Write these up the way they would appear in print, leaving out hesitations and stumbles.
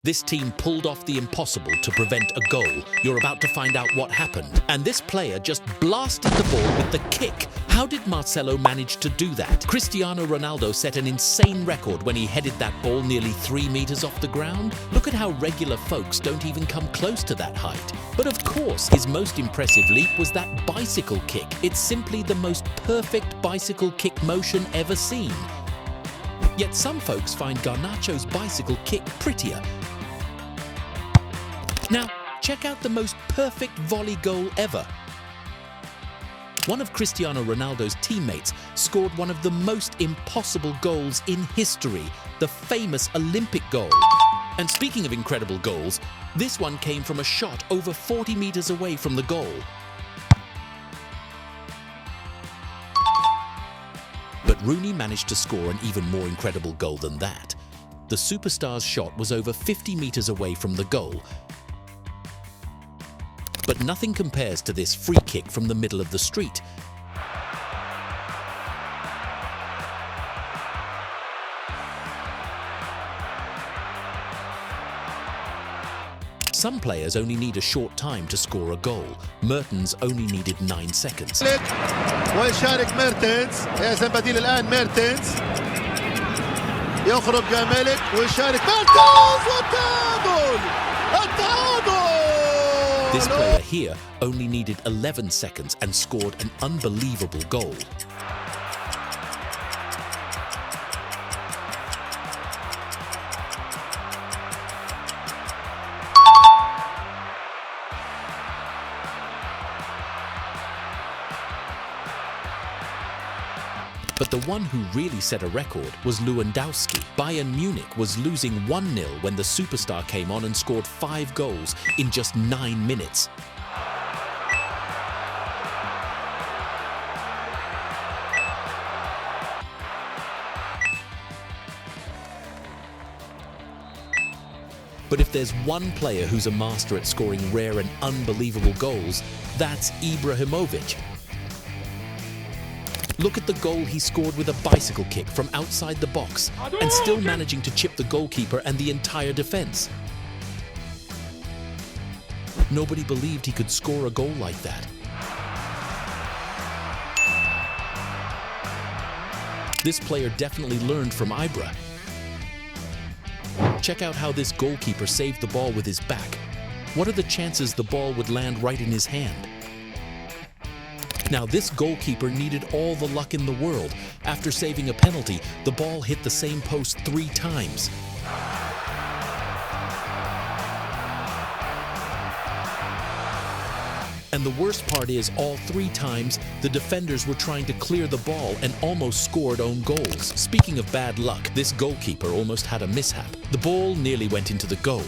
This team pulled off the impossible to prevent a goal. You're about to find out what happened. And this player just blasted the ball with the kick. How did Marcelo manage to do that? Cristiano Ronaldo set an insane record when he headed that ball nearly 3 meters off the ground. Look at how regular folks don't even come close to that height. But of course, his most impressive leap was that bicycle kick. It's simply the most perfect bicycle kick motion ever seen. Yet some folks find Garnacho's bicycle kick prettier. Now, check out the most perfect volley goal ever. One of Cristiano Ronaldo's teammates scored one of the most impossible goals in history, the famous Olympic goal. And speaking of incredible goals, this one came from a shot over 40 meters away from the goal. But Rooney managed to score an even more incredible goal than that. The superstar's shot was over 50 meters away from the goal. But nothing compares to this free kick from the middle of the street. Some players only need a short time to score a goal. Mertens only needed 9 seconds. ويشارك ميرتنز يأذن بديل الآن ميرتنز يخرج مالك ويشارك ميرتنز والتعادل This player here only needed 11 seconds and scored an unbelievable goal. But the one who really set a record was Lewandowski. Bayern Munich was losing 1-0 when the superstar came on and scored 5 goals in just 9 minutes. But if there's one player who's a master at scoring rare and unbelievable goals, that's Ibrahimovic. Look at the goal he scored with a bicycle kick from outside the box and still managing to chip the goalkeeper and the entire defense. Nobody believed he could score a goal like that. This player definitely learned from Ibra. Check out how this goalkeeper saved the ball with his back. What are the chances the ball would land right in his hand? Now, this goalkeeper needed all the luck in the world. After saving a penalty, the ball hit the same post 3 times. And the worst part is, all 3 times, the defenders were trying to clear the ball and almost scored own goals. Speaking of bad luck, this goalkeeper almost had a mishap. The ball nearly went into the goal.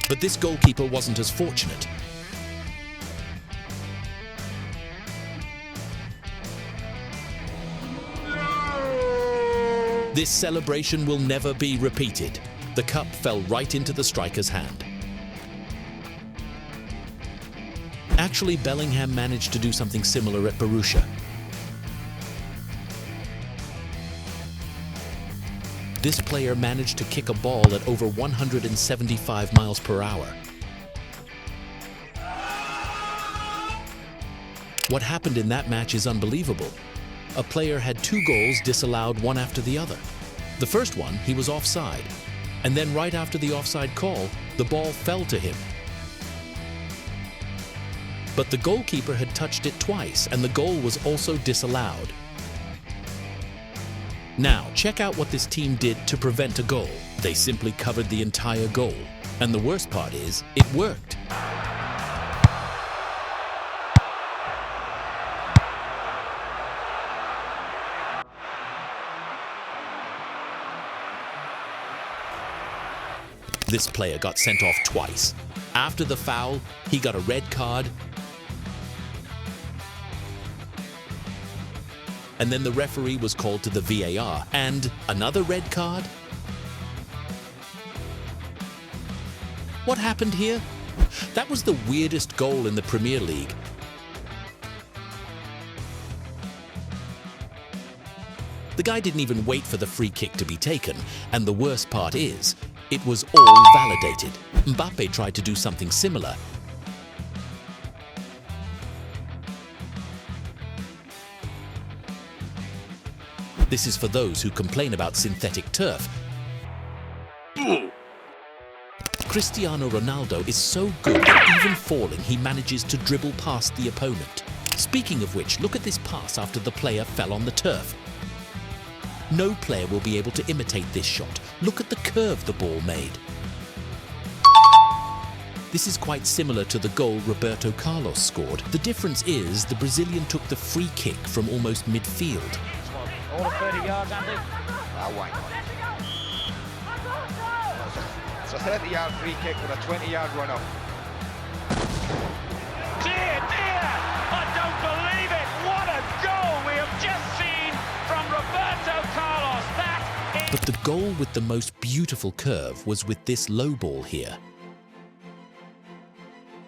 But this goalkeeper wasn't as fortunate. This celebration will never be repeated. The cup fell right into the striker's hand. Actually, Bellingham managed to do something similar at Borussia. This player managed to kick a ball at over 175 miles per hour. What happened in that match is unbelievable. A player had 2 goals disallowed one after the other. The first one, he was offside. And then right after the offside call, the ball fell to him. But the goalkeeper had touched it twice, and the goal was also disallowed. Now, check out what this team did to prevent a goal. They simply covered the entire goal. And the worst part is, it worked. This player got sent off twice. After the foul, he got a red card. And then the referee was called to the VAR. And another red card? What happened here? That was the weirdest goal in the Premier League. The guy didn't even wait for the free kick to be taken, and the worst part is, it was all validated. Mbappe tried to do something similar. This is for those who complain about synthetic turf. Cristiano Ronaldo is so good that even falling, he manages to dribble past the opponent. Speaking of which, look at this pass after the player fell on the turf. No player will be able to imitate this shot. Look at the curve the ball made. This is quite similar to the goal Roberto Carlos scored. The difference is the Brazilian took the free kick from almost midfield. All of 30 yards, Andy. Why not? It's a 30-yard free kick with a 20-yard run-up. Dear, dear! I don't believe it! What a goal we have just seen from Roberto Carlos! That is... But the goal with the most beautiful curve was with this low ball here.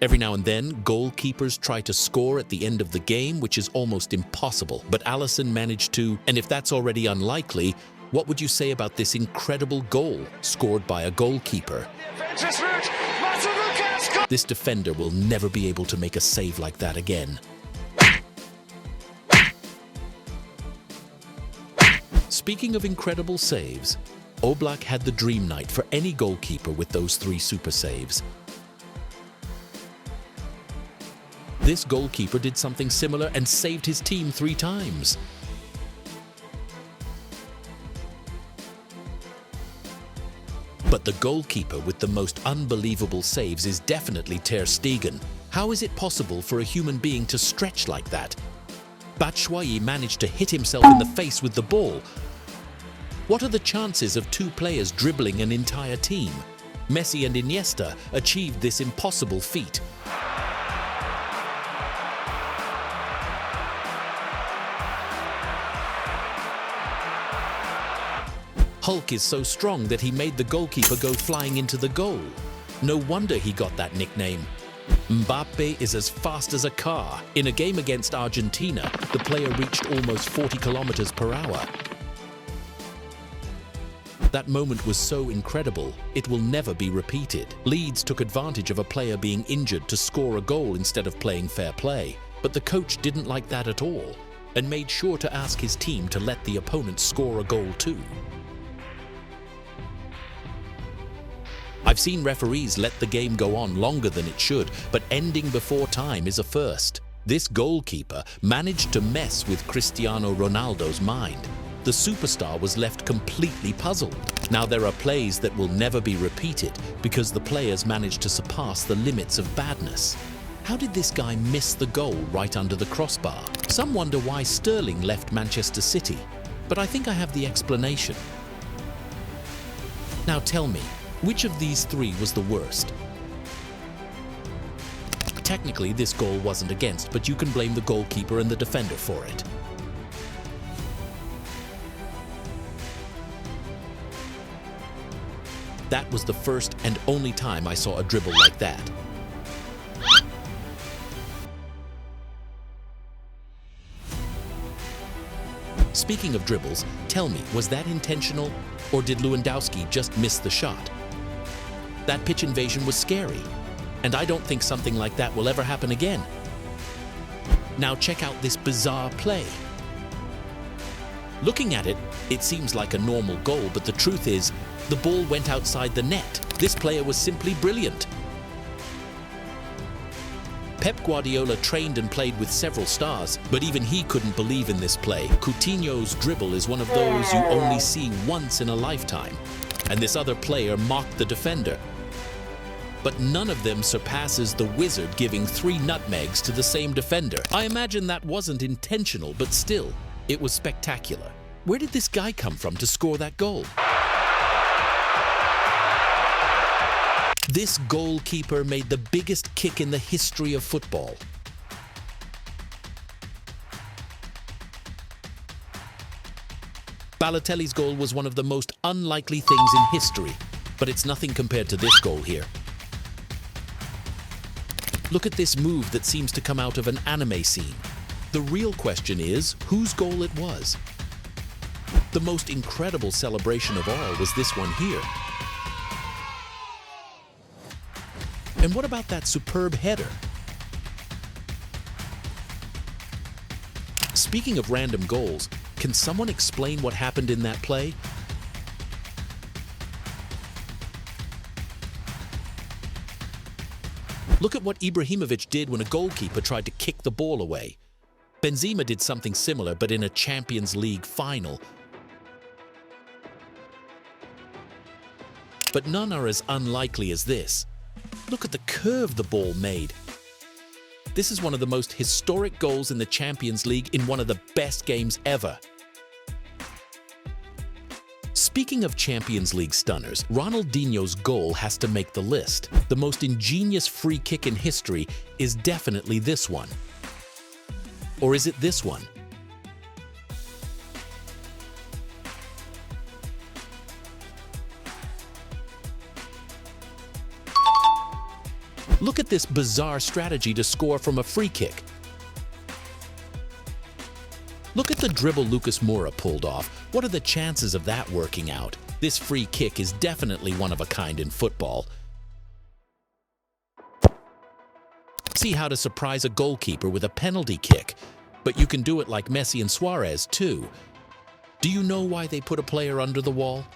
Every now and then, goalkeepers try to score at the end of the game, which is almost impossible. But Alisson managed to, and if that's already unlikely, what would you say about this incredible goal scored by a goalkeeper? This defender will never be able to make a save like that again. Speaking of incredible saves, Oblak had the dream night for any goalkeeper with those 3 super saves. This goalkeeper did something similar and saved his team 3 times. But the goalkeeper with the most unbelievable saves is definitely Ter Stegen. How is it possible for a human being to stretch like that? Batshuayi managed to hit himself in the face with the ball. What are the chances of 2 players dribbling an entire team? Messi and Iniesta achieved this impossible feat. Hulk is so strong that he made the goalkeeper go flying into the goal. No wonder he got that nickname. Mbappe is as fast as a car. In a game against Argentina, the player reached almost 40 kilometers per hour. That moment was so incredible, it will never be repeated. Leeds took advantage of a player being injured to score a goal instead of playing fair play. But the coach didn't like that at all, and made sure to ask his team to let the opponent score a goal too. I've seen referees let the game go on longer than it should, but ending before time is a first. This goalkeeper managed to mess with Cristiano Ronaldo's mind. The superstar was left completely puzzled. Now there are plays that will never be repeated because the players managed to surpass the limits of badness. How did this guy miss the goal right under the crossbar? Some wonder why Sterling left Manchester City, but I think I have the explanation. Now tell me, which of these 3 was the worst? Technically, this goal wasn't against, but you can blame the goalkeeper and the defender for it. That was the first and only time I saw a dribble like that. Speaking of dribbles, tell me, was that intentional, or did Lewandowski just miss the shot? That pitch invasion was scary, and I don't think something like that will ever happen again. Now check out this bizarre play. Looking at it, it seems like a normal goal, but the truth is, the ball went outside the net. This player was simply brilliant. Pep Guardiola trained and played with several stars, but even he couldn't believe in this play. Coutinho's dribble is one of those you only see once in a lifetime, and this other player mocked the defender. But none of them surpasses the wizard giving 3 nutmegs to the same defender. I imagine that wasn't intentional, but still, it was spectacular. Where did this guy come from to score that goal? This goalkeeper made the biggest kick in the history of football. Balotelli's goal was one of the most unlikely things in history, but it's nothing compared to this goal here. Look at this move that seems to come out of an anime scene. The real question is whose goal it was. The most incredible celebration of all was this one here. And what about that superb header? Speaking of random goals, can someone explain what happened in that play? Look at what Ibrahimovic did when a goalkeeper tried to kick the ball away. Benzema did something similar, but in a Champions League final. But none are as unlikely as this. Look at the curve the ball made. This is one of the most historic goals in the Champions League in one of the best games ever. Speaking of Champions League stunners, Ronaldinho's goal has to make the list. The most ingenious free kick in history is definitely this one. Or is it this one? Look at this bizarre strategy to score from a free kick. Look at the dribble Lucas Moura pulled off. What are the chances of that working out? This free kick is definitely one of a kind in football. See how to surprise a goalkeeper with a penalty kick, but you can do it like Messi and Suarez too. Do you know why they put a player under the wall?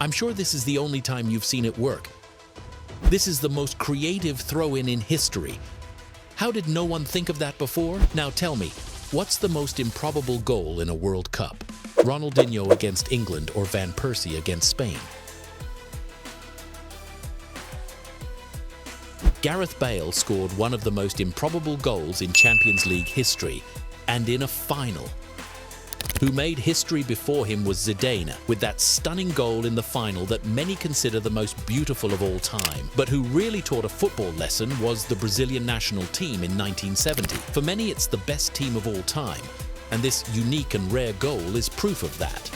I'm sure this is the only time you've seen it work. This is the most creative throw-in in history. How did no one think of that before? Now tell me, what's the most improbable goal in a World Cup? Ronaldinho against England or Van Persie against Spain? Gareth Bale scored one of the most improbable goals in Champions League history, and in a final. Who made history before him was Zidane, with that stunning goal in the final that many consider the most beautiful of all time. But who really taught a football lesson was the Brazilian national team in 1970. For many, it's the best team of all time, and this unique and rare goal is proof of that.